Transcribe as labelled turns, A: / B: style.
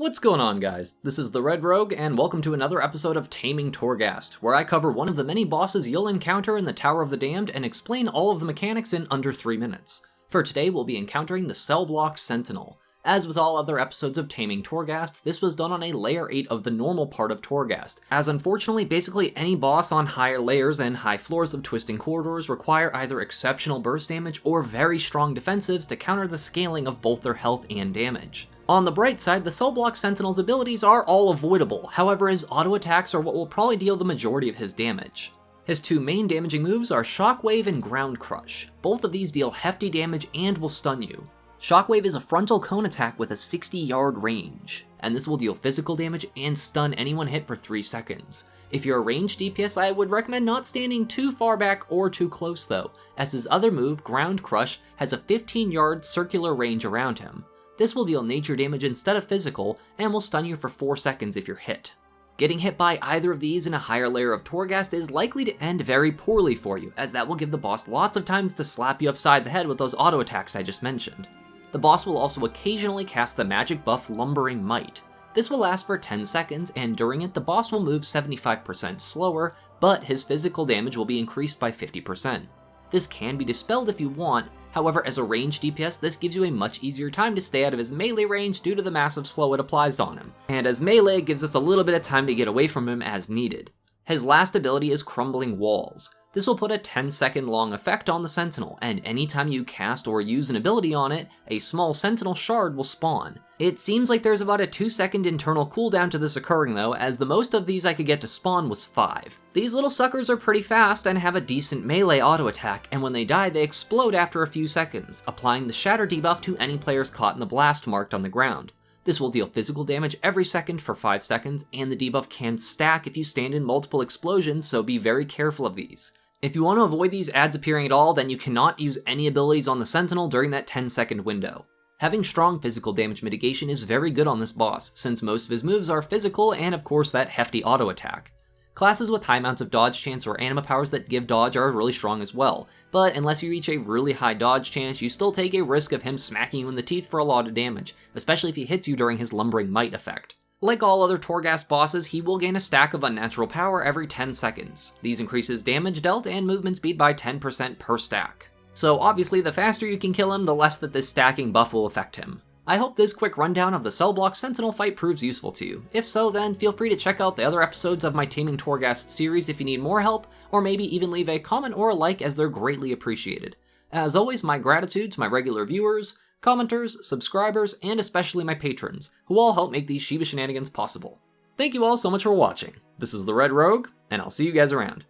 A: What's going on, guys? This is the Red Rogue, and welcome to another episode of Taming Torghast, where I cover one of the many bosses you'll encounter in the Tower of the Damned and explain all of the mechanics in under 3 minutes. For today, we'll be encountering the Cellblock Sentinel. As with all other episodes of Taming Torghast, this was done on a layer 8 of the normal part of Torghast, as unfortunately basically any boss on higher layers and high floors of twisting corridors require either exceptional burst damage or very strong defensives to counter the scaling of both their health and damage. On the bright side, the Cellblock Sentinel's abilities are all avoidable, however his auto attacks are what will probably deal the majority of his damage. His two main damaging moves are Shockwave and Ground Crush. Both of these deal hefty damage and will stun you. Shockwave is a frontal cone attack with a 60-yard range, and this will deal physical damage and stun anyone hit for 3 seconds. If you're a ranged DPS, I would recommend not standing too far back or too close though, as his other move, Ground Crush, has a 15-yard circular range around him. This will deal nature damage instead of physical, and will stun you for 4 seconds if you're hit. Getting hit by either of these in a higher layer of Torghast is likely to end very poorly for you, as that will give the boss lots of times to slap you upside the head with those auto attacks I just mentioned. The boss will also occasionally cast the magic buff Lumbering Might. This will last for 10 seconds, and during it the boss will move 75% slower, but his physical damage will be increased by 50%. This can be dispelled if you want, however as a ranged DPS this gives you a much easier time to stay out of his melee range due to the massive slow it applies on him, and as melee it gives us a little bit of time to get away from him as needed. His last ability is Crumbling Walls. This will put a 10-second long effect on the Sentinel, and anytime you cast or use an ability on it, a small Sentinel shard will spawn. It seems like there's about a 2-second internal cooldown to this occurring though, as the most of these I could get to spawn was 5. These little suckers are pretty fast and have a decent melee auto attack, and when they die they explode after a few seconds, applying the shatter debuff to any players caught in the blast marked on the ground. This will deal physical damage every second for 5 seconds, and the debuff can stack if you stand in multiple explosions, so be very careful of these. If you want to avoid these adds appearing at all, then you cannot use any abilities on the Sentinel during that 10-second window. Having strong physical damage mitigation is very good on this boss, since most of his moves are physical and of course that hefty auto attack. Classes with high amounts of dodge chance or anima powers that give dodge are really strong as well, but unless you reach a really high dodge chance, you still take a risk of him smacking you in the teeth for a lot of damage, especially if he hits you during his Lumbering Might effect. Like all other Torghast bosses, he will gain a stack of unnatural power every 10 seconds. These increases damage dealt and movement speed by 10% per stack. So obviously the faster you can kill him, the less that this stacking buff will affect him. I hope this quick rundown of the Cellblock Sentinel fight proves useful to you. If so, then feel free to check out the other episodes of my Taming Torghast series if you need more help, or maybe even leave a comment or a like as they're greatly appreciated. As always, my gratitude to my regular viewers, commenters, subscribers, and especially my patrons, who all help make these Shiba Shenanigans possible. Thank you all so much for watching. This is the Red Rogue, and I'll see you guys around.